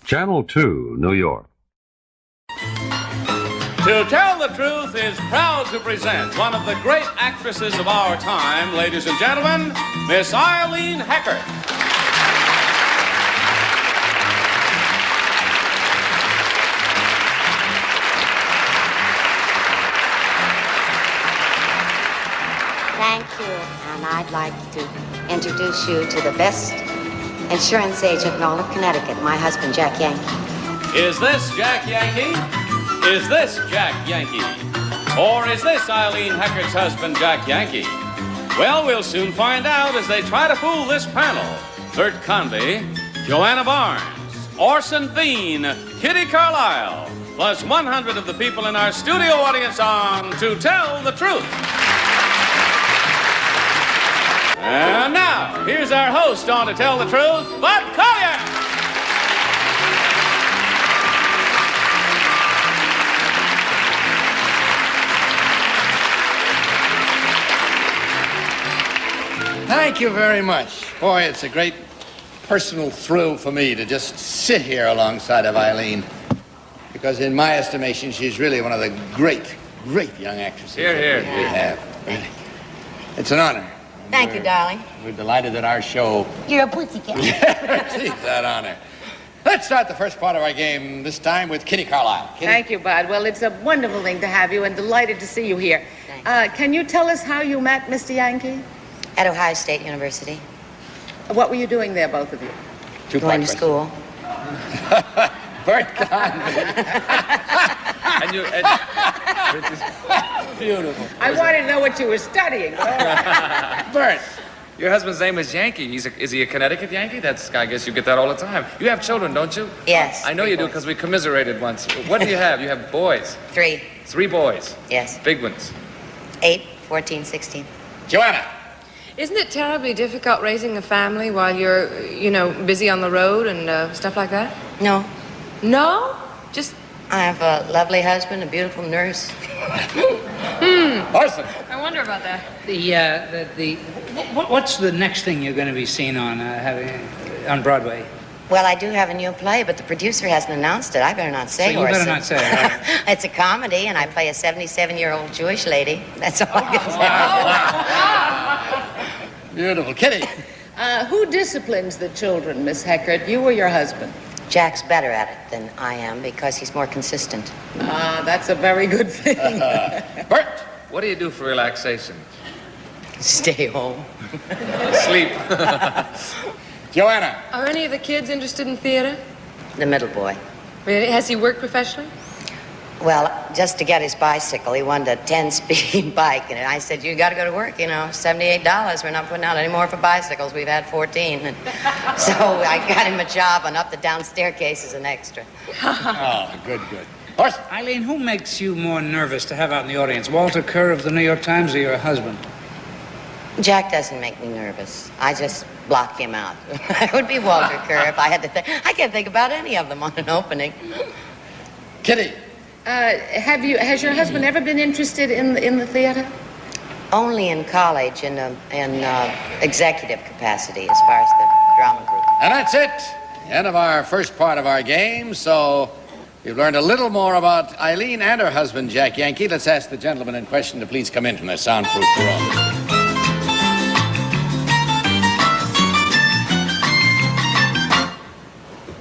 Channel 2, New York. To Tell the Truth is proud to present one of the great actresses of our time, ladies and gentlemen, Miss Eileen Heckert. Thank you, and I'd like to introduce you to the best insurance agent in all of Connecticut, my husband, Jack Yankee. Is this Jack Yankee? Is this Jack Yankee? Or is this Eileen Heckert's husband, Jack Yankee? Well, we'll soon find out as they try to fool this panel. Bert Convy, Johanna Barnes, Orson, Kitty Carlise, plus 100 of the people in our studio audience on To Tell the Truth. And now, here's our host on To Tell the Truth, Bud Collyer. Thank you very much. Boy, it's a great personal thrill for me to just sit here alongside of Eileen, because in my estimation, she's really one of the great young actresses Here. we have. It's an honor. Thank you, darling. We're delighted that our show... You're a pussycat. Geez, that honor. Let's start the first part of our game, this time with Kitty Carlise. Kitty? Thank you, Bud. Well, it's a wonderful thing to have you and delighted to see you here. Can you tell us how you met Mr. Yankee? At Ohio State University. What were you doing there, both of you? Going to school. Bert Convy. Beautiful. I wanted to know what you were studying. Bert. Your husband's name is Yankee. Is he a Connecticut Yankee? I guess you get that all the time. You have children, don't you? Yes. I know you do because we commiserated once. What do you have? You have boys. 3. 3 boys. Yes. Big ones. 8, 14, 16. Johanna. Isn't it terribly difficult raising a family while you're, busy on the road and stuff like that? No. No? Just... I have a lovely husband, a beautiful nurse. Orson. I wonder about that. What's the next thing you're going to be seen on on Broadway? Well, I do have a new play, but the producer hasn't announced it. I better not say, So you better Orson. not say it, right? It's a comedy, and I play a 77-year-old Jewish lady. That's all I can say. Beautiful. Kitty. Who disciplines the children, Miss Heckert? You or your husband? Jack's better at it than I am because he's more consistent. That's a very good thing. Bert. What do you do for relaxation? Stay home. Sleep. Johanna. Are any of the kids interested in theater? The middle boy. Really? Has he worked professionally? Well, just to get his bicycle, he wanted a 10-speed bike, and I said, you got to go to work, $78. We're not putting out any more for bicycles. We've had 14. And so I got him a job on up the down staircase as an extra. Oh, good. Orson. Eileen, who makes you more nervous to have out in the audience? Walter Kerr of the New York Times or your husband? Jack doesn't make me nervous. I just block him out. I would be Walter Kerr if I had to think. I can't think about any of them on an opening. Kitty. Has your husband ever been interested in the theater? Only in college in executive capacity as far as the drama group. And that's it. The end of our first part of our game. So you've learned a little more about Eileen and her husband, Jack Yankee. Let's ask the gentleman in question to please come in from their soundproof room.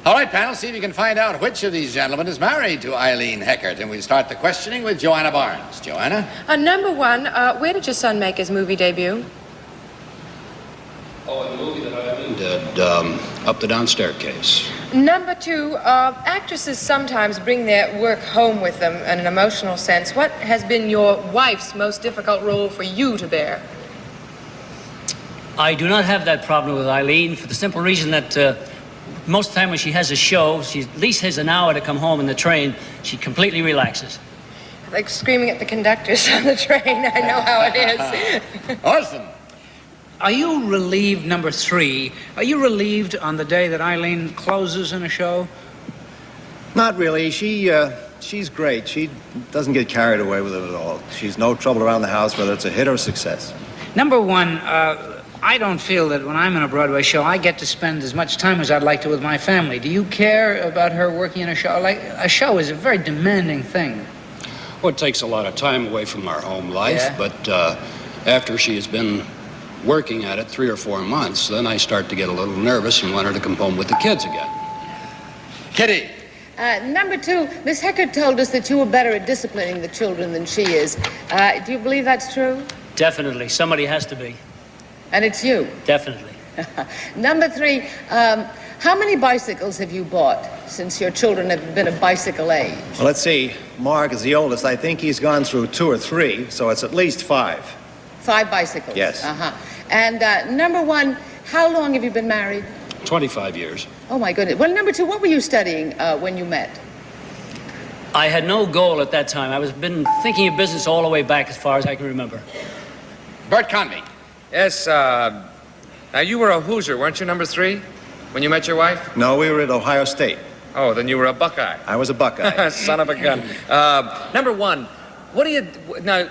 All right, panel, see if you can find out which of these gentlemen is married to Eileen Heckert. And we start the questioning with Johanna Barnes. Johanna? Number 1, where did your son make his movie debut? Oh, in the movie that Eileen did, Up the Down Staircase. Number 2, actresses sometimes bring their work home with them in an emotional sense. What has been your wife's most difficult role for you to bear? I do not have that problem with Eileen for the simple reason that most of the time when she has a show, she at least has an hour to come home in the train. She completely relaxes. Like screaming at the conductors on the train. I know how it is. Orson. Are you relieved, number 3, are you relieved on the day that Eileen closes in a show? Not really. She's great. She doesn't get carried away with it at all. She's no trouble around the house, whether it's a hit or a success. Number 1, I don't feel that when I'm in a Broadway show, I get to spend as much time as I'd like to with my family. Do you care about her working in a show? Like, a show is a very demanding thing. Well, it takes a lot of time away from our home life, Yeah. but after she has been working at it 3 or 4 months, then I start to get a little nervous and want her to come home with the kids again. Kitty. Number 2, Miss Heckert told us that you were better at disciplining the children than she is. Do you believe that's true? Definitely. Somebody has to be. And it's you. Definitely. Number 3, how many bicycles have you bought since your children have been of bicycle age? Well, let's see. Mark is the oldest. I think he's gone through 2 or 3, so it's at least 5. 5 bicycles? Yes. Uh-huh. And number 1, how long have you been married? 25 years. Oh, my goodness. Well, number 2, what were you studying when you met? I had no goal at that time. I was been thinking of business all the way back as far as I can remember. Bert Convy. Yes, now you were a Hoosier, weren't you, number 3, when you met your wife? No, we were at Ohio State. Oh, then you were a Buckeye. I was a Buckeye. Son of a gun. Number 1, what do you... Now,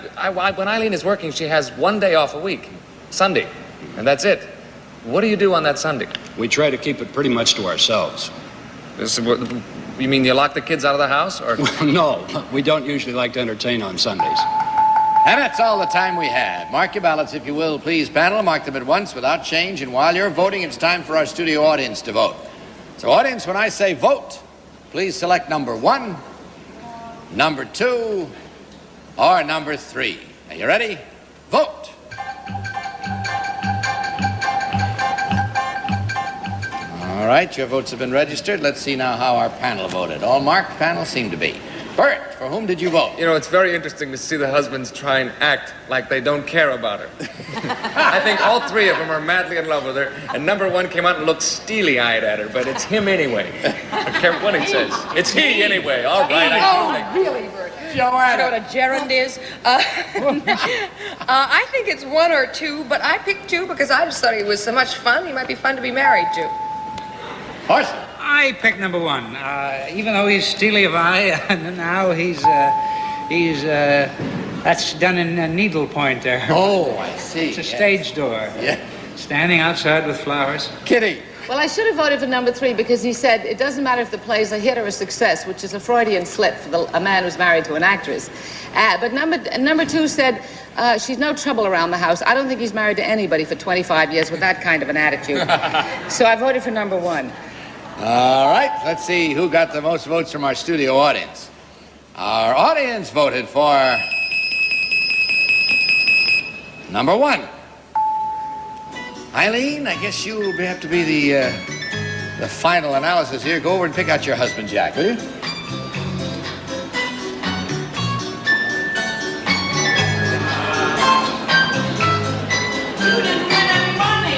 when Eileen is working, she has 1 day off a week, Sunday, and that's it. What do you do on that Sunday? We try to keep it pretty much to ourselves. You mean you lock the kids out of the house, or...? No, we don't usually like to entertain on Sundays. And that's all the time we have. Mark your ballots, if you will, please, panel. Mark them at once without change. And while you're voting, it's time for our studio audience to vote. So, audience, when I say vote, please select number 1, number 2, or number 3. Are you ready? Vote. All right, your votes have been registered. Let's see now how our panel voted. All marked panel seem to be. Bert, for whom did you vote? You know, it's very interesting to see the husbands try and act like they don't care about her. I think all 3 of them are madly in love with her, and number 1 came out and looked steely-eyed at her, but it's him anyway. I don't care what he says. It's he anyway. All right, I Really, Bert? Johanna. You know what a gerund is? I think it's 1 or 2, but I picked 2 because I just thought he was so much fun. He might be fun to be married to. Orson. I picked number 1. Even though he's steely of eye, now he's that's done in needlepoint there. Oh, I see. It's a stage door. Yeah. Standing outside with flowers. Kitty. Well, I should have voted for number 3 because he said it doesn't matter if the play's a hit or a success, which is a Freudian slip for a man who's married to an actress. But number 2 said she's no trouble around the house. I don't think he's married to anybody for 25 years with that kind of an attitude. So I voted for number 1. All right, let's see who got the most votes from our studio audience. Our audience voted for number 1. Eileen, I guess you have to be the final analysis here. Go over and pick out your husband, Jack, will you? You didn't win any money.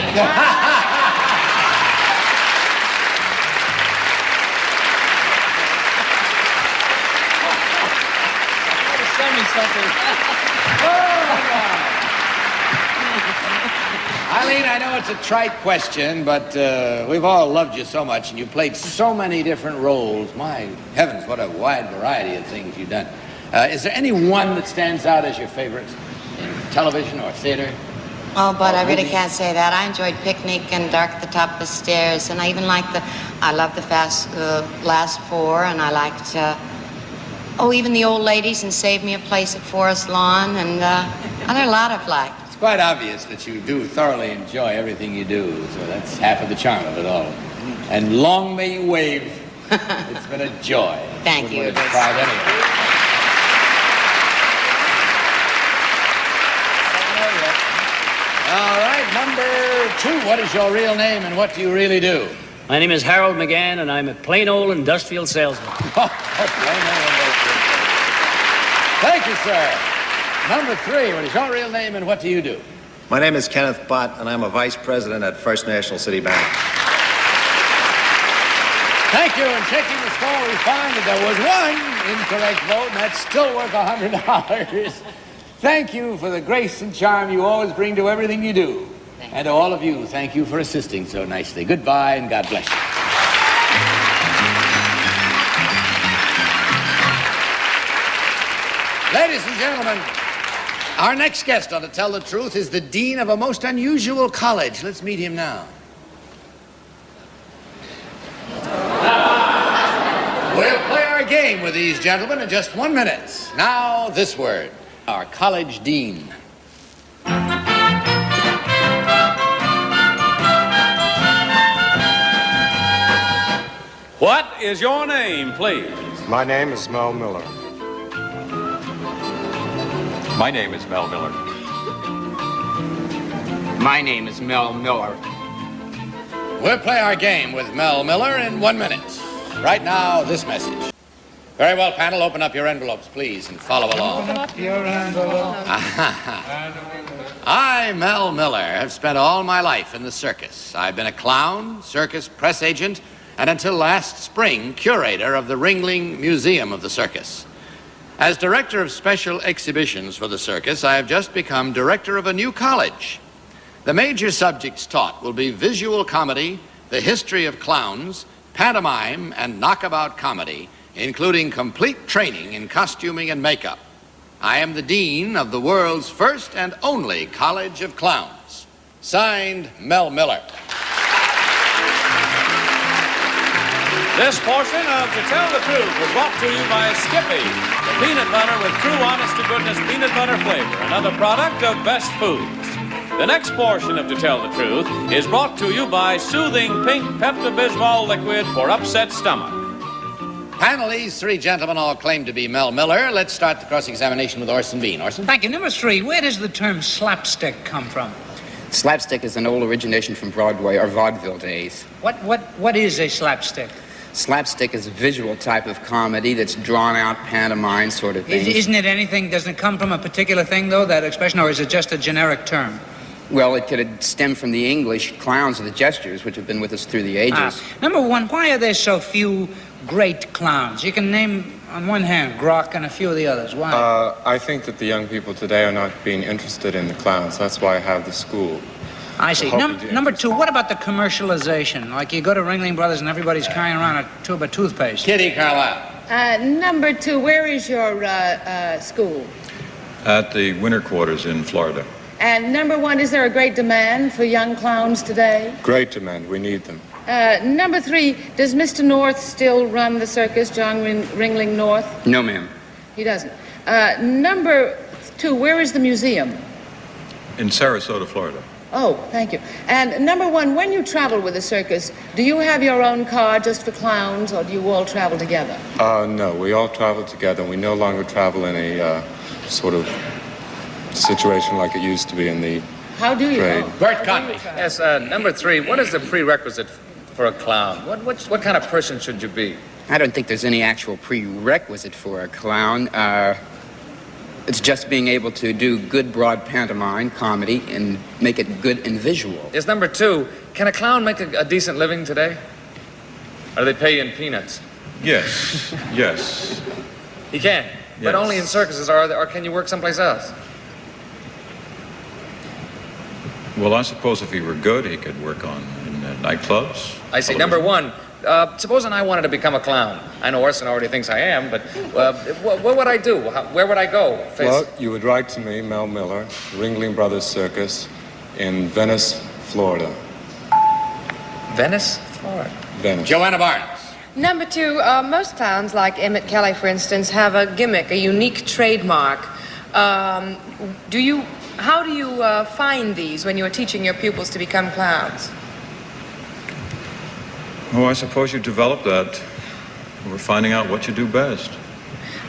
Eileen, I know it's a trite question, but we've all loved you so much, and you played so many different roles. My heavens, what a wide variety of things you've done. Is there any one that stands out as your favorite in television or theater? Oh, but I really can't say that. I enjoyed Picnic and Dark at the Top of the Stairs, and I even liked I loved the Last Four, and I liked, even The Old Ladies and Save Me a Place at Forest Lawn, and there are a lot of like. It's quite obvious that you do thoroughly enjoy everything you do, so that's half of the charm of it all. And long may you wave. It's been a joy. Thank you. Wouldn't let it pride anyway. All right, number 2, what is your real name and what do you really do? My name is Harold McGann, and I'm a plain old industrial salesman. Thank you, sir. Number 3, what is your real name and what do you do? My name is Kenneth Bott, and I'm a vice president at First National City Bank. Thank you. In checking the score, we find that there was 1 incorrect vote, and that's still worth $100. Thank you for the grace and charm you always bring to everything you do. And to all of you, thank you for assisting so nicely. Goodbye, and God bless you. Ladies and gentlemen, Our next guest on To Tell the Truth is the dean of a most unusual college. Let's meet him now. We'll play our game with these gentlemen in just 1 minute. Now, this word. Our college dean. What is your name, please? My name is Mel Miller. My name is Mel Miller. My name is Mel Miller. We'll play our game with Mel Miller in 1 minute. Right now, this message. Very well, panel, open up your envelopes, please, and follow along. Open up your envelope. I, Mel Miller, have spent all my life in the circus. I've been a clown, circus press agent, and until last spring, curator of the Ringling Museum of the Circus. As director of special exhibitions for the circus, I have just become director of a new college. The major subjects taught will be visual comedy, the history of clowns, pantomime, and knockabout comedy, including complete training in costuming and makeup. I am the dean of the world's first and only College of Clowns. Signed, Mel Miller. This portion of To Tell the Truth was brought to you by Skippy, the peanut butter with true honest-to-goodness peanut butter flavor, another product of Best Foods. The next portion of To Tell the Truth is brought to you by Soothing Pink Pepto-Bismol Liquid for upset stomach. Panel, these three gentlemen all claim to be Mel Miller. Let's start the cross-examination with Orson Bean. Orson? Thank you. Number 3, where does the term slapstick come from? Slapstick is an old origination from Broadway or vaudeville days. What is a slapstick? Slapstick is a visual type of comedy that's drawn out pantomime sort of thing. Isn't it anything? Doesn't it come from a particular thing, though, that expression, or is it just a generic term? Well, it could stem from the English clowns of the gestures, which have been with us through the ages. Number 1, why are there so few great clowns? You can name, on one hand, Grock and a few of the others. Why? I think that the young people today are not being interested in the clowns. That's why I have the school. I see. Number 2, what about the commercialization? Like you go to Ringling Brothers and everybody's carrying around a tube of toothpaste. Kitty Carlisle. Number 2, where is your school? At the winter quarters in Florida. And number 1, is there a great demand for young clowns today? Great demand. We need them. Number 3, does Mr. North still run the circus, John Ringling North? No, ma'am. He doesn't. Number 2, where is the museum? In Sarasota, Florida. Oh, thank you. And number 1, when you travel with the circus, do you have your own car just for clowns, or do you all travel together? No, we all travel together. We no longer travel in a sort of situation like it used to be in the How do you trade. know? Bert Convy. Yes, number 3, what is the prerequisite for a clown? What kind of person should you be? I don't think there's any actual prerequisite for a clown. It's just being able to do good broad pantomime comedy and make it good and visual. Yes, number 2, can a clown make a decent living today? Or do they pay you in peanuts? Yes, yes. He can, but Yes. only in circuses, or can you work someplace else? Well, I suppose if he were good, he could work in nightclubs. I see. television. Number 1, supposing I wanted to become a clown. I know Orson already thinks I am, but what would I do? Where would I go? Well, you would write to me, Mel Miller, Ringling Brothers Circus in Venice, Florida. Venice? Florida. Venice. Johanna Barnes. Number 2, most clowns, like Emmett Kelly, for instance, have a gimmick, a unique trademark. How do you find these when you're teaching your pupils to become clowns? Oh, I suppose you develop that. We're finding out what you do best.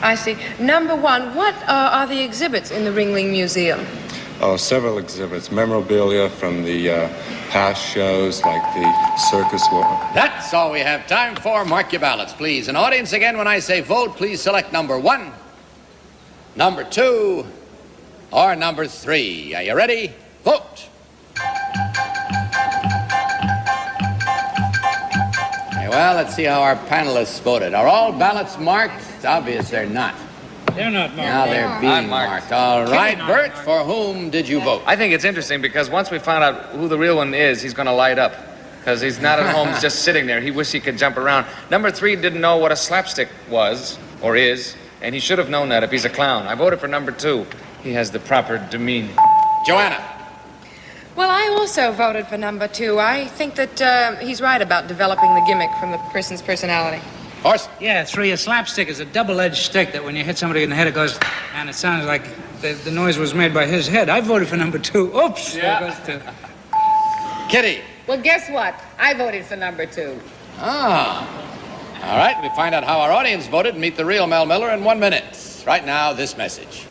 I see. Number 1, what are the exhibits in the Ringling Museum? Oh, several exhibits, memorabilia from the past shows like the circus world. That's all we have time for. Mark your ballots, please. And audience, again, when I say vote, please select number 1, number 2, or number 3. Are you ready? Vote. Well, let's see how our panelists voted. Are all ballots marked? It's obvious they're not. They're not marked. Now they're being marked. All right, Bert, for whom did you vote? I think it's interesting because once we find out who the real one is, he's going to light up. Because he's not at home just sitting there. He wished he could jump around. Number 3 didn't know what a slapstick was, or is, and he should have known that if he's a clown. I voted for number 2. He has the proper demeanor. Johanna. Well, I also voted for number 2. I think that he's right about developing the gimmick from the person's personality. Orson. Yeah, 3. A slapstick is a double-edged stick that when you hit somebody in the head, it goes, and it sounds like the noise was made by his head. I voted for number 2. Oops. Yeah. There goes to... Kitty. Well, guess what? I voted for number 2. Ah. All right, we'll find out how our audience voted and meet the real Mel Miller in 1 minute. Right now, this message.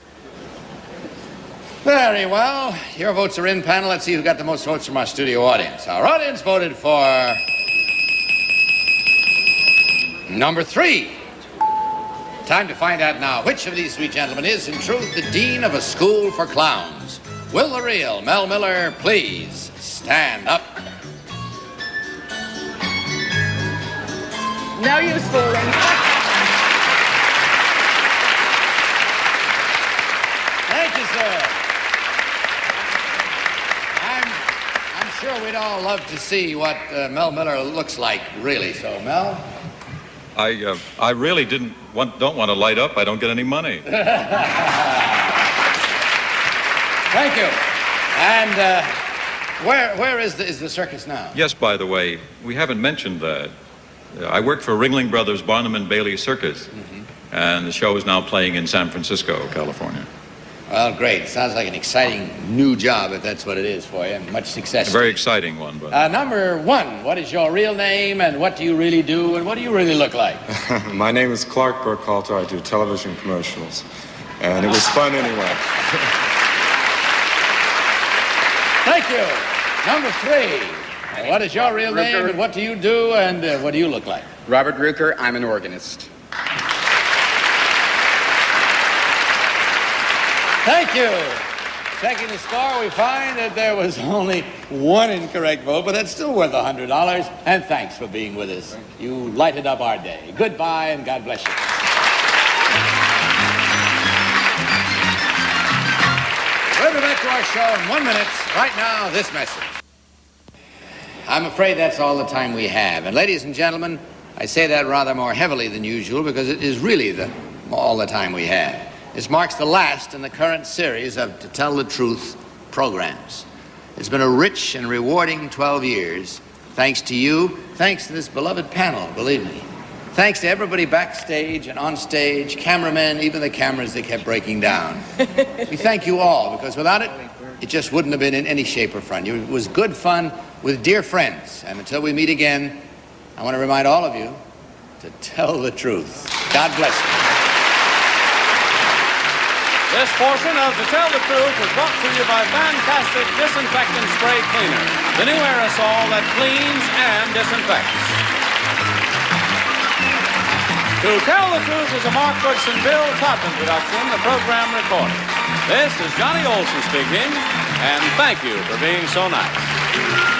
Very well. Your votes are in, panel. Let's see who got the most votes from our studio audience. Our audience voted for number 3. Time to find out now which of these 3 gentlemen is, in truth, the dean of a school for clowns. Will the real Mel Miller please stand up? No use fooling. Thank you, sir. I'm sure we'd all love to see what Mel Miller looks like, really. So, Mel? I really don't want to light up. I don't get any money. Thank you. And where is the circus now? Yes, by the way, we haven't mentioned that. I work for Ringling Brothers Barnum and Bailey Circus, and the show is now playing in San Francisco, California. Well, great. Sounds like an exciting new job, if that's what it is for you, and much success. A very exciting one, but... Number 1, what is your real name, and what do you really do, and what do you really look like? My name is Clark Bert Convy. I do television commercials, and it was fun anyway. Thank you. Number 3, what is your real name, and what do you do, and what do you look like? Robert Ruker, I'm an organist. Thank you. Checking the score, we find that there was only 1 incorrect vote, but that's still worth $100. And thanks for being with us. You lighted up our day. Goodbye, and God bless you. We'll be back to our show in 1 minute. Right now, this message. I'm afraid that's all the time we have. And ladies and gentlemen, I say that rather more heavily than usual because it is really all the time we have. This marks the last in the current series of To Tell the Truth programs. It's been a rich and rewarding 12 years, thanks to you, thanks to this beloved panel, believe me. Thanks to everybody backstage and on stage, cameramen, even the cameras that kept breaking down. We thank you all, because without it, it just wouldn't have been in any shape or form. It was good fun with dear friends. And until we meet again, I want to remind all of you to tell the truth. God bless you. This portion of To Tell the Truth is brought to you by Fantastic Disinfectant Spray Cleaner, the new aerosol that cleans and disinfects. To Tell the Truth is a Mark Goodson, Bill Totten production, the program recorded. This is Johnny Olson speaking, and thank you for being so nice.